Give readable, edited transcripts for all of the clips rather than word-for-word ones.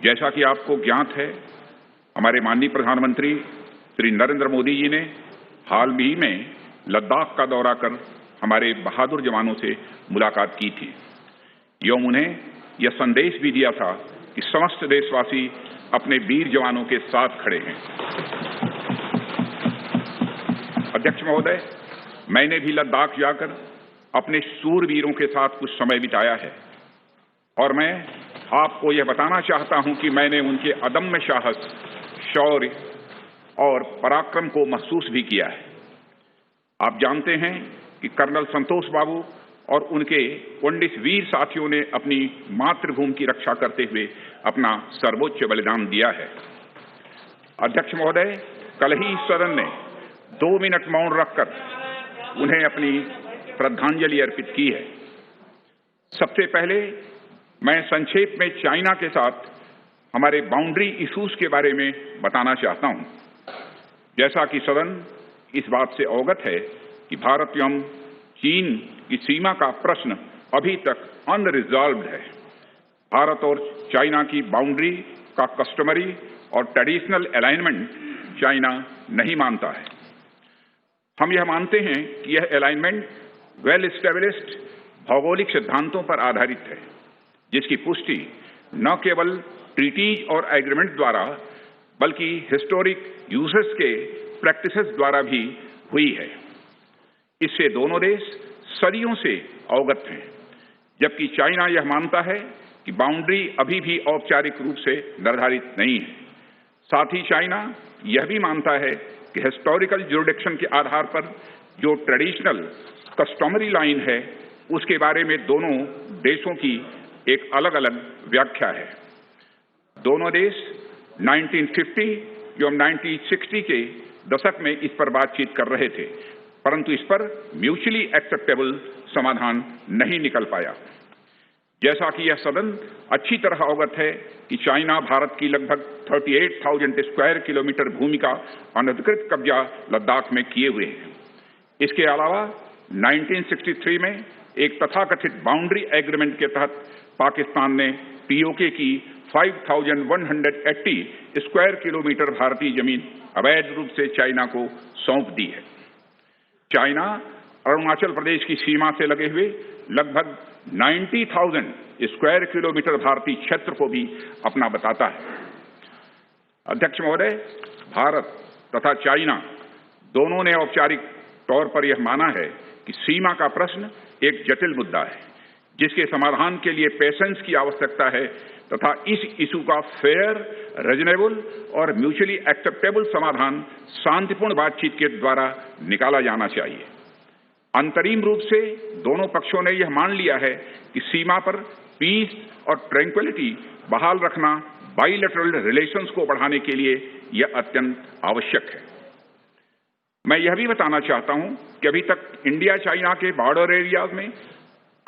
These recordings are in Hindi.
जैसा कि आपको ज्ञात है, हमारे माननीय प्रधानमंत्री श्री नरेंद्र मोदी जी ने हाल ही में लद्दाख का दौरा कर हमारे बहादुर जवानों से मुलाकात की थी एवं उन्हें यह संदेश भी दिया था कि समस्त देशवासी अपने वीर जवानों के साथ खड़े हैं। अध्यक्ष महोदय, मैंने भी लद्दाख जाकर अपने शूरवीरों के साथ कुछ समय बिताया है और मैं आपको यह बताना चाहता हूं कि मैंने उनके अदम्य साहस, शौर्य और पराक्रम को महसूस भी किया है। आप जानते हैं कि कर्नल संतोष बाबू और उनके 19 वीर साथियों ने अपनी मातृभूमि की रक्षा करते हुए अपना सर्वोच्च बलिदान दिया है। अध्यक्ष महोदय, कल ही सदन ने 2 मिनट मौन रखकर उन्हें अपनी श्रद्धांजलि अर्पित की है। सबसे पहले मैं संक्षेप में चाइना के साथ हमारे बाउंड्री इश्यूज के बारे में बताना चाहता हूं। जैसा कि सदन इस बात से अवगत है कि भारत एवं चीन की सीमा का प्रश्न अभी तक अनरिजॉल्व्ड है। भारत और चाइना की बाउंड्री का कस्टमरी और ट्रेडिशनल अलाइनमेंट चाइना नहीं मानता है। हम यह मानते हैं कि यह अलाइनमेंट वेल एस्टेब्लिश्ड भौगोलिक सिद्धांतों पर आधारित है, जिसकी पुष्टि न केवल ट्रीटीज और एग्रीमेंट द्वारा बल्कि हिस्टोरिक यूजेस के प्रैक्टिसेस द्वारा भी हुई है। इससे दोनों देश सदियों से अवगत हैं, जबकि चाइना यह मानता है कि बाउंड्री अभी भी औपचारिक रूप से निर्धारित नहीं है। साथ ही चाइना यह भी मानता है कि हिस्टोरिकल ज्यूरिडिक्शन के आधार पर जो ट्रेडिशनल कस्टमरी लाइन है, उसके बारे में दोनों देशों की एक अलग अलग व्याख्या है। दोनों देश 1950 एवं 1960 के दशक में इस पर बातचीत कर रहे थे, परंतु इस पर म्यूचुअली एक्सेप्टेबल समाधान नहीं निकल पाया। जैसा कि यह सदन अच्छी तरह अवगत है कि चाइना भारत की लगभग 38,000 स्क्वायर किलोमीटर भूमि का अनधिकृत कब्जा लद्दाख में किए हुए है। इसके अलावा 1963 में एक तथाकथित बाउंड्री एग्रीमेंट के तहत पाकिस्तान ने पीओके की 5,180 स्क्वायर किलोमीटर भारतीय जमीन अवैध रूप से चाइना को सौंप दी है। चाइना अरुणाचल प्रदेश की सीमा से लगे हुए लगभग 90,000 स्क्वायर किलोमीटर भारतीय क्षेत्र को भी अपना बताता है। अध्यक्ष महोदय, भारत तथा चाइना दोनों ने औपचारिक तौर पर यह माना है कि सीमा का प्रश्न एक जटिल मुद्दा है, जिसके समाधान के लिए पेशेंस की आवश्यकता है तथा इस इशू का फेयर, रीजनेबल और म्यूचुअली एक्सेप्टेबल समाधान शांतिपूर्ण बातचीत के द्वारा निकाला जाना चाहिए। अंतरिम रूप से दोनों पक्षों ने यह मान लिया है कि सीमा पर पीस और ट्रैंक्विलिटी बहाल रखना बाइलेटरल रिलेशंस को बढ़ाने के लिए यह अत्यंत आवश्यक है। मैं यह भी बताना चाहता हूं कि अभी तक इंडिया चाइना के बॉर्डर एरियाज में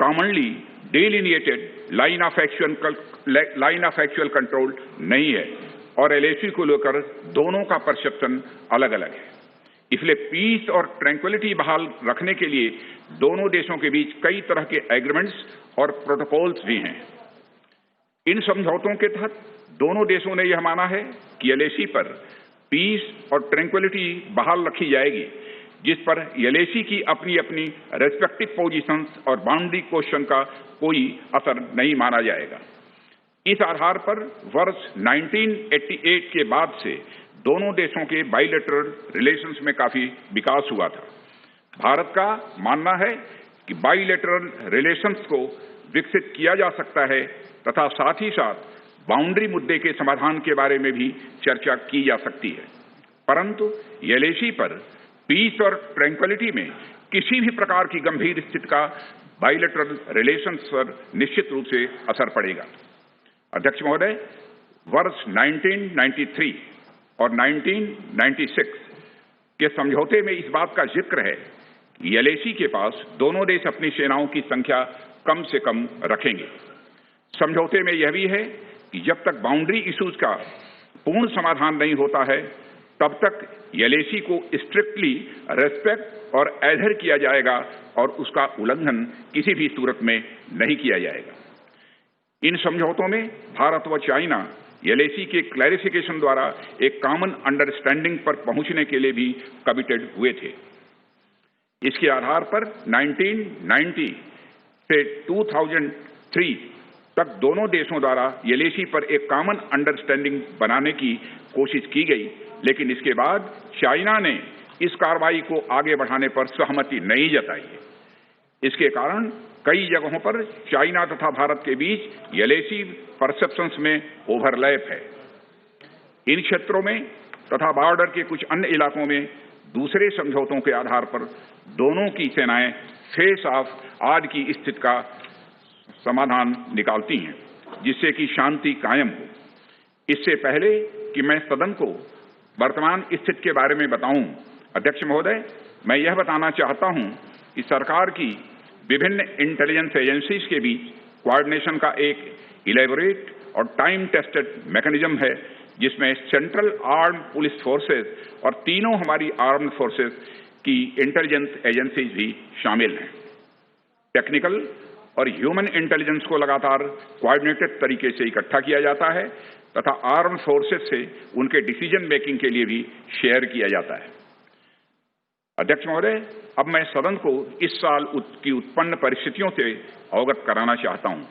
commonly delineated line of actual control नहीं है और एलएसी को लेकर दोनों का परसेप्शन अलग अलग है। इसलिए पीस और ट्रैंक्विलिटी बहाल रखने के लिए दोनों देशों के बीच कई तरह के एग्रीमेंट्स और प्रोटोकॉल्स भी हैं। इन समझौतों के तहत दोनों देशों ने यह माना है कि एलएसी पर पीस और ट्रैंक्विलिटी बहाल रखी जाएगी, जिस पर एलएसी की अपनी अपनी रेस्पेक्टिव पोजीशंस और बाउंड्री क्वेश्चन का कोई असर नहीं माना जाएगा। इस आधार पर वर्ष 1988 के बाद से दोनों देशों के बाइलेटरल रिलेशंस में काफी विकास हुआ था। भारत का मानना है कि बाइलेटरल रिलेशंस को विकसित किया जा सकता है तथा साथ ही साथ बाउंड्री मुद्दे के समाधान के बारे में भी चर्चा की जा सकती है, परंतु एलएसी पर पीस और ट्रैंक्विलिटी में किसी भी प्रकार की गंभीर स्थिति का बाइलेटरल रिलेशंस पर निश्चित रूप से असर पड़ेगा। अध्यक्ष महोदय, वर्ष 1993 और 1996 के समझौते में इस बात का जिक्र है कि एलएसी के पास दोनों देश अपनी सेनाओं की संख्या कम से कम रखेंगे। समझौते में यह भी है कि जब तक बाउंड्री इश्यूज का पूर्ण समाधान नहीं होता है, तब तक एलएसी को स्ट्रिक्टली रेस्पेक्ट और एडहेर किया जाएगा और उसका उल्लंघन किसी भी सूरत में नहीं किया जाएगा। इन समझौतों में भारत व चाइना एलएसी के क्लैरिफिकेशन द्वारा एक कॉमन अंडरस्टैंडिंग पर पहुंचने के लिए भी कमिटेड हुए थे। इसके आधार पर 1990 से 2003 तक दोनों देशों द्वारा एलएसी पर एक कॉमन अंडरस्टैंडिंग बनाने की कोशिश की गई, लेकिन इसके बाद चाइना ने इस कार्रवाई को आगे बढ़ाने पर सहमति नहीं जताई। इसके कारण कई जगहों पर चाइना तथा भारत के बीच एलएसी परसेप्शंस में ओवरलैप है। इन क्षेत्रों में तथा बॉर्डर के कुछ अन्य इलाकों में दूसरे समझौतों के आधार पर दोनों की सेनाएं फेस ऑफ आज की स्थिति का समाधान निकालती हैं, जिससे कि शांति कायम हो। इससे पहले कि मैं सदन को वर्तमान स्थिति के बारे में बताऊं, अध्यक्ष महोदय, मैं यह बताना चाहता हूं कि सरकार की विभिन्न इंटेलिजेंस एजेंसीज के बीच कोऑर्डिनेशन का एक इलेबोरेट और टाइम टेस्टेड मैकेनिज्म है, जिसमें सेंट्रल आर्म्ड पुलिस फोर्सेस और तीनों हमारी आर्म्ड फोर्सेस की इंटेलिजेंस एजेंसीज भी शामिल हैं। टेक्निकल और ह्यूमन इंटेलिजेंस को लगातार कोऑर्डिनेटेड तरीके से इकट्ठा किया जाता है तथा आर्म्ड फोर्सेस से उनके डिसीजन मेकिंग के लिए भी शेयर किया जाता है। अध्यक्ष महोदय, अब मैं सदन को इस साल की उत्पन्न परिस्थितियों से अवगत कराना चाहता हूं।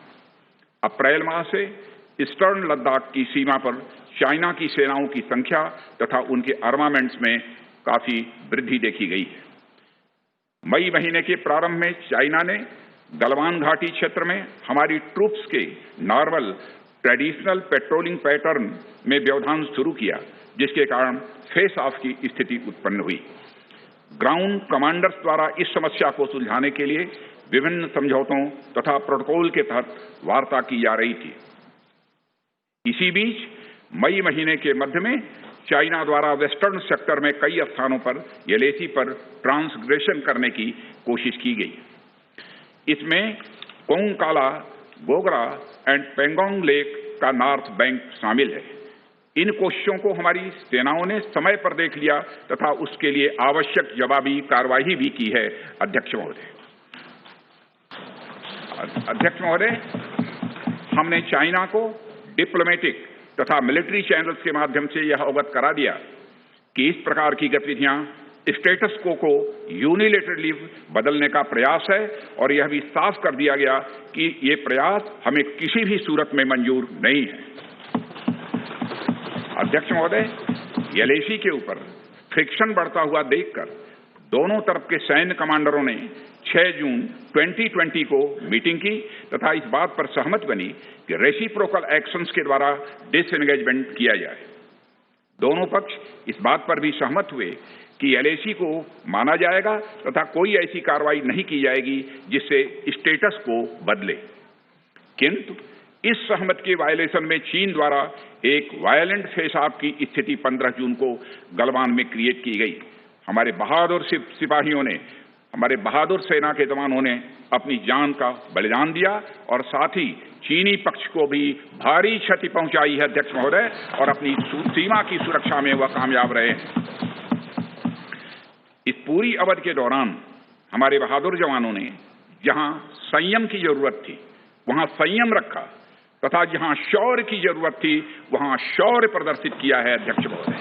अप्रैल माह से ईस्टर्न लद्दाख की सीमा पर चाइना की सेनाओं की संख्या तथा उनके आर्मामेंट्स में काफी वृद्धि देखी गई है। मई महीने के प्रारंभ में चाइना ने गलवान घाटी क्षेत्र में हमारी ट्रूप्स के नॉर्मल ट्रेडिशनल पेट्रोलिंग पैटर्न में व्यवधान शुरू किया, जिसके कारण फेस ऑफ की स्थिति उत्पन्न हुई। ग्राउंड कमांडर्स द्वारा इस समस्या को सुलझाने के लिए विभिन्न समझौतों तथा प्रोटोकॉल के तहत वार्ता की जा रही थी। इसी बीच मई महीने के मध्य में चाइना द्वारा वेस्टर्न सेक्टर में कई स्थानों पर एलएसी पर ट्रांसग्रेशन करने की कोशिश की गई। इसमें कोंगकाला, गोगरा एंड पेंगोंग लेक का नॉर्थ बैंक शामिल है। इन कोशिशों को हमारी सेनाओं ने समय पर देख लिया तथा उसके लिए आवश्यक जवाबी कार्रवाई भी की है। अध्यक्ष महोदय, हमने चाइना को डिप्लोमेटिक तथा मिलिट्री चैनल्स के माध्यम से यह अवगत करा दिया कि इस प्रकार की गतिविधियां स्टेटस को यूनिलेटरली बदलने का प्रयास है और यह भी साफ कर दिया गया कि ये प्रयास हमें किसी भी सूरत में मंजूर नहीं है। अध्यक्ष महोदय, एलएसी के ऊपर फ्रिक्शन बढ़ता हुआ देखकर दोनों तरफ के सैन्य कमांडरों ने 6 जून 2020 को मीटिंग की तथा इस बात पर सहमत बनी कि रेसिप्रोकल एक्शंस के द्वारा डिसएंगेजमेंट किया जाए। दोनों पक्ष इस बात पर भी सहमत हुए कि एलएसी को माना जाएगा तथा कोई ऐसी कार्रवाई नहीं की जाएगी जिससे स्टेटस को बदले। किंतु इस सहमति के वायलेशन में चीन द्वारा एक वायलेंट फेस ऑफ की स्थिति 15 जून को गलवान में क्रिएट की गई। हमारे बहादुर सिपाहियों ने, हमारे बहादुर सेना के जवानों ने अपनी जान का बलिदान दिया और साथ ही चीनी पक्ष को भी भारी क्षति पहुंचाई है। अध्यक्ष महोदय, और अपनी सीमा की सुरक्षा में वह कामयाब रहे हैं। इस पूरी अवधि के दौरान हमारे बहादुर जवानों ने जहां संयम की जरूरत थी वहां संयम रखा तथा जहां शौर्य की जरूरत थी वहां शौर्य प्रदर्शित किया है। अध्यक्ष महोदय,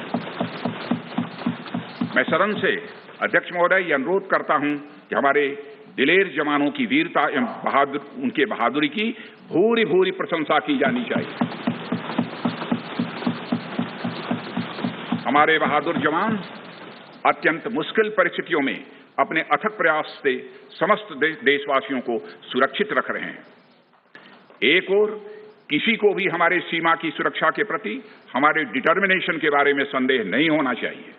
मैं सदन से अध्यक्ष महोदय यह अनुरोध करता हूं कि हमारे दिलेर जवानों की वीरता एवं उनके बहादुरी की भूरी भूरी प्रशंसा की जानी चाहिए। हमारे बहादुर जवान अत्यंत मुश्किल परिस्थितियों में अपने अथक प्रयास से समस्त देशवासियों को सुरक्षित रख रहे हैं। एक ओर किसी को भी हमारे सीमा की सुरक्षा के प्रति हमारे डिटर्मिनेशन के बारे में संदेह नहीं होना चाहिए।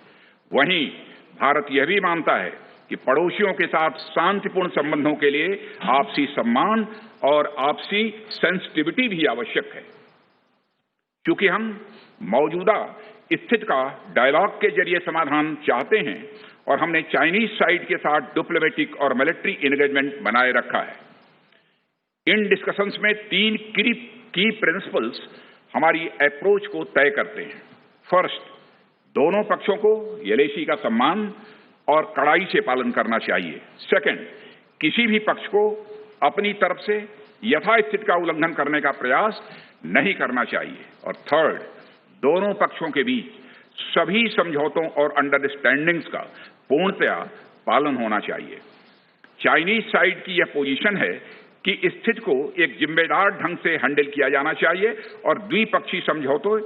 वहीं भारत यह भी मानता है कि पड़ोसियों के साथ शांतिपूर्ण संबंधों के लिए आपसी सम्मान और आपसी सेंसिटिविटी भी आवश्यक है। क्योंकि हम मौजूदा स्थिति का डायलॉग के जरिए समाधान चाहते हैं और हमने चाइनीज साइड के साथ डिप्लोमेटिक और मिलिट्री एंगेजमेंट बनाए रखा है। इन डिस्कशंस में 3 की प्रिंसिपल्स हमारी अप्रोच को तय करते हैं। फर्स्ट, दोनों पक्षों को एलएसी का सम्मान और कड़ाई से पालन करना चाहिए। सेकंड, किसी भी पक्ष को अपनी तरफ से यथास्थिति का उल्लंघन करने का प्रयास नहीं करना चाहिए। और थर्ड, दोनों पक्षों के बीच सभी समझौतों और अंडरस्टैंडिंग्स का पूर्णतया पालन होना चाहिए। चाइनीज साइड की यह पोजीशन है कि स्थिति को एक जिम्मेदार ढंग से हैंडल किया जाना चाहिए और द्विपक्षीय समझौतों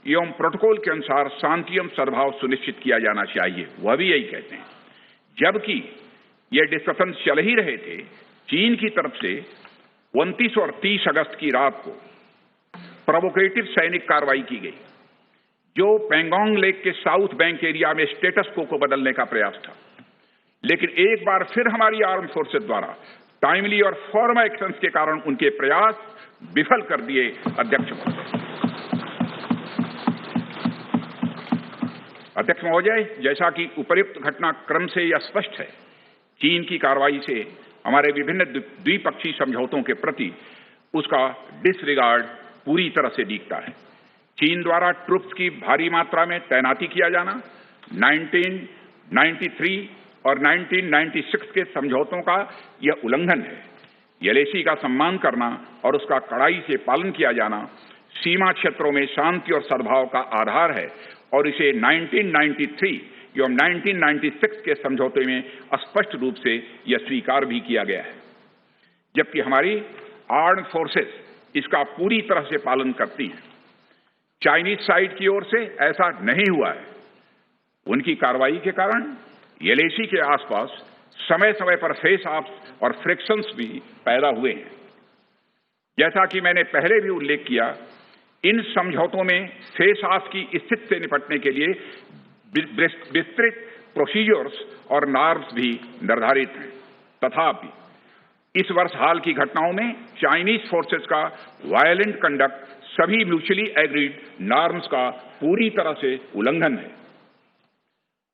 एवं प्रोटोकॉल के अनुसार शांति एवं सद्भाव सुनिश्चित किया जाना चाहिए। वह भी यही कहते हैं। जबकि ये डिस्कशन चल ही रहे थे, चीन की तरफ से 29 और 30 अगस्त की रात को प्रोवोकेटिव सैनिक कार्रवाई की गई, जो पेंगोंग लेक के साउथ बैंक एरिया में स्टेटस को बदलने का प्रयास था। लेकिन एक बार फिर हमारी आर्म फोर्सेस द्वारा टाइमली और फॉर्म एक्शंस के कारण उनके प्रयास विफल कर दिए। अध्यक्ष महोदय, जैसा कि उपर्युक्त घटनाक्रम से यह स्पष्ट है, चीन की कार्रवाई से हमारे विभिन्न द्विपक्षीय समझौतों के प्रति उसका डिसरिगार्ड पूरी तरह से दिखता है। चीन द्वारा ट्रुप्स की भारी मात्रा में तैनाती किया जाना 1993 और 1996 के समझौतों का यह उल्लंघन है। एलएसी का सम्मान करना और उसका कड़ाई से पालन किया जाना सीमा क्षेत्रों में शांति और सद्भाव का आधार है और इसे 1993 एवं 1996 के समझौते में स्पष्ट रूप से यह स्वीकार भी किया गया है। जबकि हमारी आर्म्ड फोर्सेस इसका पूरी तरह से पालन करती हैं। चाइनीज साइड की ओर से ऐसा नहीं हुआ है। उनकी कार्रवाई के कारण एलएसी के आसपास समय समय पर फेस ऑफ्स और फ्रिक्शंस भी पैदा हुए हैं। जैसा कि मैंने पहले भी उल्लेख किया, इन समझौतों में फेस ऑफ की स्थिति से निपटने के लिए विस्तृत प्रोसीजर्स और नॉर्म्स भी निर्धारित हैं। तथापि इस वर्ष हाल की घटनाओं में चाइनीज फोर्सेस का वायलेंट कंडक्ट सभी म्यूचुअली एग्रीड नॉर्म्स का पूरी तरह से उल्लंघन है।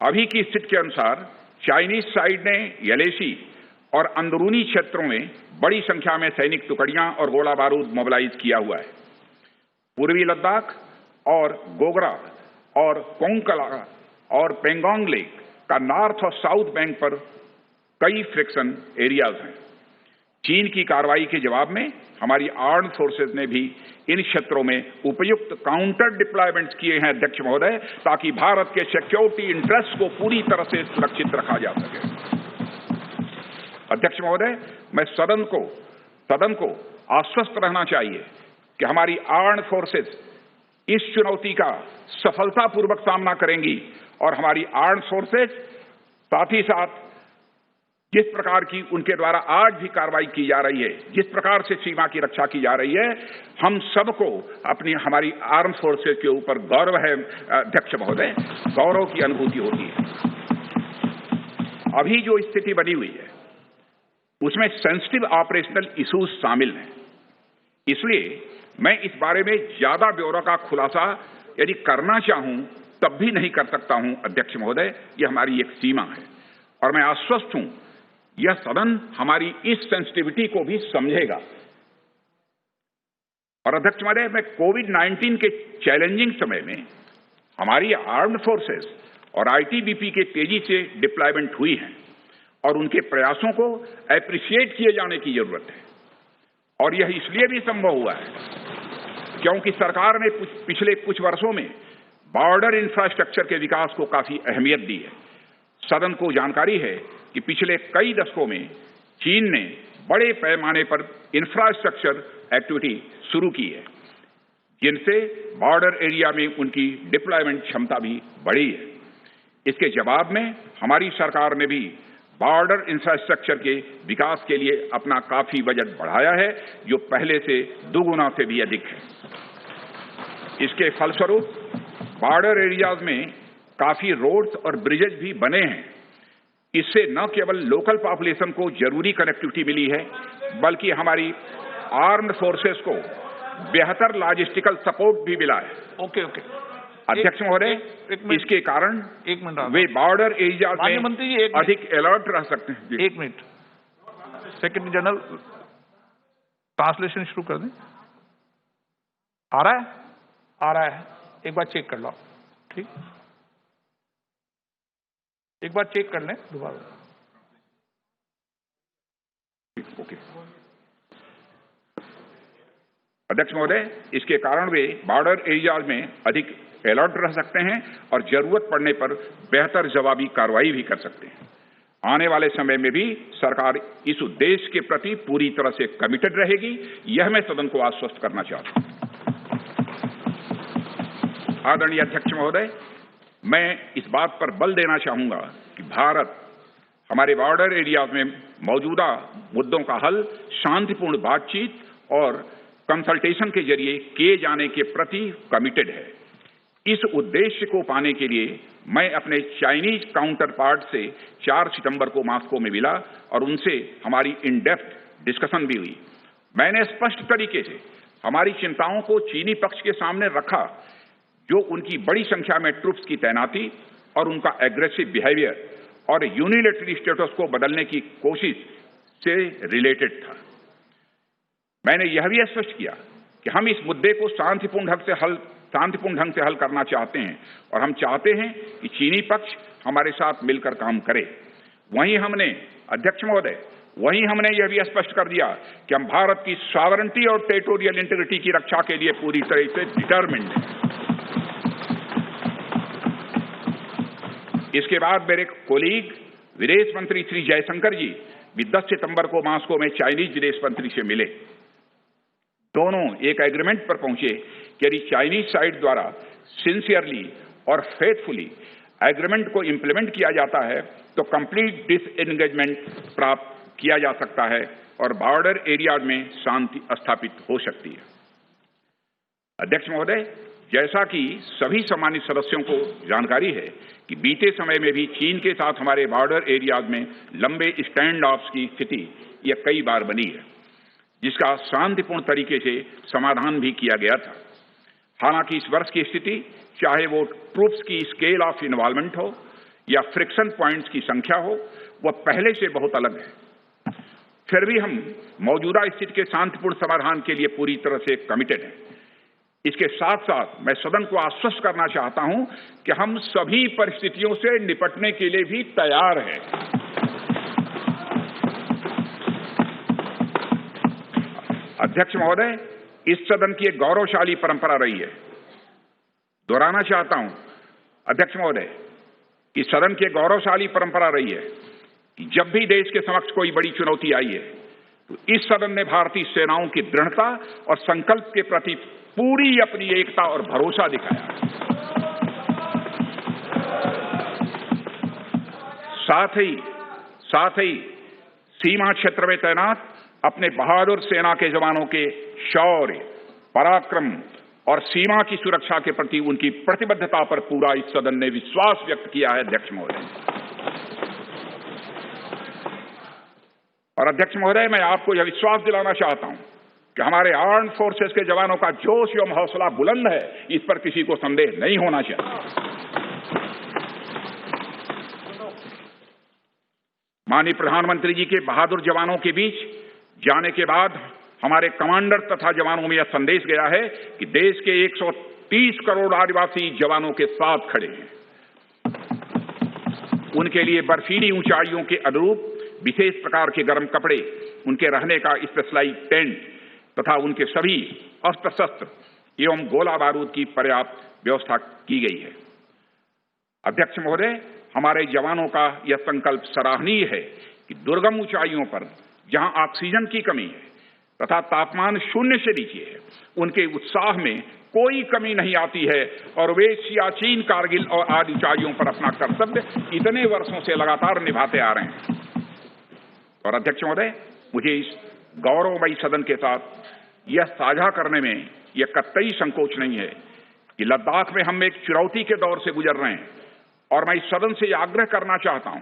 अभी की स्थिति के अनुसार चाइनीज साइड ने एलएसी और अंदरूनी क्षेत्रों में बड़ी संख्या में सैनिक टुकड़ियां और गोला बारूद मोबिलाइज किया हुआ है। पूर्वी लद्दाख और गोगरा और कोंकला और पेंगोंग लेक का नॉर्थ और साउथ बैंक पर कई फ्रिक्शन एरियाज हैं। चीन की कार्रवाई के जवाब में हमारी आर्म्ड फोर्सेज ने भी इन क्षेत्रों में उपयुक्त काउंटर डिप्लॉयमेंट्स किए हैं अध्यक्ष महोदय, ताकि भारत के सिक्योरिटी इंटरेस्ट को पूरी तरह से सुरक्षित रखा जा सके। अध्यक्ष महोदय, मैं सदन को आश्वस्त रहना चाहिए कि हमारी आर्म्ड फोर्सेज इस चुनौती का सफलतापूर्वक सामना करेंगी और हमारी आर्म्ड फोर्सेज साथ ही साथ जिस प्रकार की उनके द्वारा आज भी कार्रवाई की जा रही है, जिस प्रकार से सीमा की रक्षा की जा रही है, हम सबको हमारी आर्म फोर्सेज के ऊपर गौरव है अध्यक्ष महोदय, गौरव की अनुभूति होती है। अभी जो स्थिति बनी हुई है उसमें सेंसिटिव ऑपरेशनल इश्यूज शामिल हैं। इसलिए मैं इस बारे में ज्यादा ब्यौरा का खुलासा यदि करना चाहूं तब भी नहीं कर सकता हूं अध्यक्ष महोदय, यह हमारी एक सीमा है और मैं आश्वस्त हूं यह सदन हमारी इस सेंसिटिविटी को भी समझेगा। और अध्यक्ष महोदय, मैं कोविड-19 के चैलेंजिंग समय में हमारी आर्म्ड फोर्सेस और आईटीबीपी के तेजी से डिप्लॉयमेंट हुई हैं और उनके प्रयासों को एप्रिशिएट किए जाने की जरूरत है। और यह इसलिए भी संभव हुआ है क्योंकि सरकार ने पिछले कुछ वर्षों में बॉर्डर इंफ्रास्ट्रक्चर के विकास को काफी अहमियत दी है। सदन को जानकारी है कि पिछले कई दशकों में चीन ने बड़े पैमाने पर इंफ्रास्ट्रक्चर एक्टिविटी शुरू की है, जिनसे बॉर्डर एरिया में उनकी डिप्लॉयमेंट क्षमता भी बढ़ी है। इसके जवाब में हमारी सरकार ने भी बॉर्डर इंफ्रास्ट्रक्चर के विकास के लिए अपना काफी बजट बढ़ाया है, जो पहले से दोगुना से भी अधिक है। इसके फलस्वरूप बॉर्डर एरियाज में काफी रोड्स और ब्रिजेज भी बने हैं। इससे न केवल लोकल पॉपुलेशन को जरूरी कनेक्टिविटी मिली है, बल्कि हमारी आर्म्ड फोर्सेस को बेहतर लॉजिस्टिकल सपोर्ट भी मिला है। ओके। अध्यक्ष महोदय, इसके कारण वे बॉर्डर एरियाज में अधिक अलर्ट रह सकते हैं। 1 मिनट, सेक्रेटरी जनरल ट्रांसलेशन शुरू कर दें। आ रहा है, एक बार चेक कर लो। ठीक, एक बार चेक कर लें दोबारा। ओके। अध्यक्ष महोदय, इसके कारण वे बॉर्डर एरियाज में अधिक अलर्ट रह सकते हैं और जरूरत पड़ने पर बेहतर जवाबी कार्रवाई भी कर सकते हैं। आने वाले समय में भी सरकार इस उद्देश्य के प्रति पूरी तरह से कमिटेड रहेगी, यह मैं सदन को आश्वस्त करना चाहता हूं। आदरणीय अध्यक्ष महोदय, मैं इस बात पर बल देना चाहूंगा कि भारत हमारे बॉर्डर एरियाज में मौजूदा मुद्दों का हल शांतिपूर्ण बातचीत और कंसल्टेशन के जरिए किए जाने के प्रति कमिटेड है। इस उद्देश्य को पाने के लिए मैं अपने चाइनीज काउंटर पार्ट से 4 सितंबर को मॉस्को में मिला और उनसे हमारी इन डेप्थ डिस्कशन भी हुई। मैंने स्पष्ट तरीके से हमारी चिंताओं को चीनी पक्ष के सामने रखा, जो उनकी बड़ी संख्या में ट्रूप्स की तैनाती और उनका एग्रेसिव बिहेवियर और यूनिलैटरल स्टेटस को बदलने की कोशिश से रिलेटेड था। मैंने यह भी स्पष्ट किया कि हम इस मुद्दे को शांतिपूर्ण ढंग से हल करना चाहते हैं और हम चाहते हैं कि चीनी पक्ष हमारे साथ मिलकर काम करे। वहीं हमने अध्यक्ष महोदय यह भी स्पष्ट कर दिया कि हम भारत की सॉवरेनिटी और टेरिटोरियल इंटीग्रिटी की रक्षा के लिए पूरी तरह से डिटरमिन्ड हैं। इसके बाद मेरे कोलीग विदेश मंत्री श्री जयशंकर जी भी 10 सितंबर को मॉस्को में चाइनीज विदेश मंत्री से मिले। दोनों एक एग्रीमेंट पर पहुंचे कि यदि चाइनीज साइड द्वारा सिंसियरली और फेथफुली एग्रीमेंट को इंप्लीमेंट किया जाता है तो कंप्लीट डिसएंगेजमेंट प्राप्त किया जा सकता है और बॉर्डर एरिया में शांति स्थापित हो सकती है। अध्यक्ष महोदय, जैसा कि सभी सम्मानित सदस्यों को जानकारी है कि बीते समय में भी चीन के साथ हमारे बॉर्डर एरियाज में लंबे स्टैंड ऑफ्स की स्थिति यह कई बार बनी है, जिसका शांतिपूर्ण तरीके से समाधान भी किया गया था। हालांकि इस वर्ष की स्थिति, चाहे वो ट्रूप्स की स्केल ऑफ इन्वॉल्वमेंट हो या फ्रिक्शन पॉइंट्स की संख्या हो, वह पहले से बहुत अलग है। फिर भी हम मौजूदा स्थिति के शांतिपूर्ण समाधान के लिए पूरी तरह से कमिटेड हैं। इसके साथ साथ मैं सदन को आश्वस्त करना चाहता हूं कि हम सभी परिस्थितियों से निपटने के लिए भी तैयार हैं। अध्यक्ष महोदय, इस सदन की एक गौरवशाली परंपरा रही है। दोहराना चाहता हूं अध्यक्ष महोदय कि सदन की एक गौरवशाली परंपरा रही है कि जब भी देश के समक्ष कोई बड़ी चुनौती आई है तो इस सदन ने भारतीय सेनाओं की दृढ़ता और संकल्प के प्रति पूरी अपनी एकता और भरोसा दिखाया। साथ ही सीमा क्षेत्र में तैनात अपने बहादुर सेना के जवानों के शौर्य, पराक्रम और सीमा की सुरक्षा के प्रति उनकी प्रतिबद्धता पर पूरा इस सदन ने विश्वास व्यक्त किया है। अध्यक्ष महोदय और अध्यक्ष महोदय, मैं आपको यह विश्वास दिलाना चाहता हूं कि हमारे आर्म्ड फोर्सेस के जवानों का जोश एवं हौसला बुलंद है, इस पर किसी को संदेह नहीं होना चाहिए। माननीय प्रधानमंत्री जी के बहादुर जवानों के बीच जाने के बाद हमारे कमांडर तथा जवानों में यह संदेश गया है कि देश के 130 करोड़ आदिवासी जवानों के साथ खड़े हैं। उनके लिए बर्फीली ऊंचाइयों के अनुरूप विशेष प्रकार के गर्म कपड़े, उनके रहने का स्पेशलाइज टेंट तथा उनके सभी अस्त्र शस्त्र एवं गोला बारूद की पर्याप्त व्यवस्था की गई है। अध्यक्ष महोदय, हमारे जवानों का यह संकल्प सराहनीय है कि दुर्गम ऊंचाइयों पर जहां ऑक्सीजन की कमी है तथा तापमान 0 से नीचे है, उनके उत्साह में कोई कमी नहीं आती है और वे सियाचिन, कारगिल और आदि ऊंचाइयों पर अपना कर्तव्य इतने वर्षों से लगातार निभाते आ रहे हैं। और अध्यक्ष महोदय, मुझे इस गौरवमयी सदन के साथ यह साझा करने में यह कतई संकोच नहीं है कि लद्दाख में हम एक चुनौती के दौर से गुजर रहे हैं और मैं इस सदन से यह आग्रह करना चाहता हूं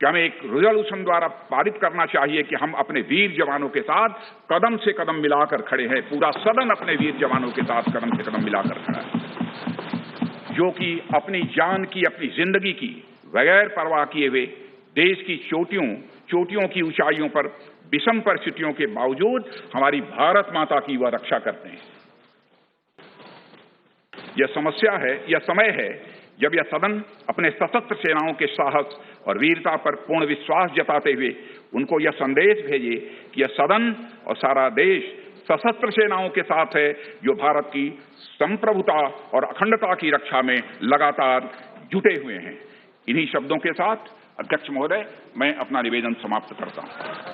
कि हमें एक रेजोल्यूशन द्वारा पारित करना चाहिए कि हम अपने वीर जवानों के साथ कदम से कदम मिलाकर खड़े हैं। पूरा सदन अपने वीर जवानों के साथ कदम से कदम मिलाकर खड़ा है, जो कि अपनी जान की, अपनी जिंदगी की बगैर परवाह किए हुए देश की चोटियों की ऊंचाइयों पर विषम परिस्थितियों के बावजूद हमारी भारत माता की वह रक्षा करते हैं। यह समय है जब यह सदन अपने सशस्त्र सेनाओं के साहस और वीरता पर पूर्ण विश्वास जताते हुए उनको यह संदेश भेजे कि यह सदन और सारा देश सशस्त्र सेनाओं के साथ है जो भारत की संप्रभुता और अखंडता की रक्षा में लगातार जुटे हुए हैं। इन्हीं शब्दों के साथ अध्यक्ष महोदय, मैं अपना निवेदन समाप्त करता हूं।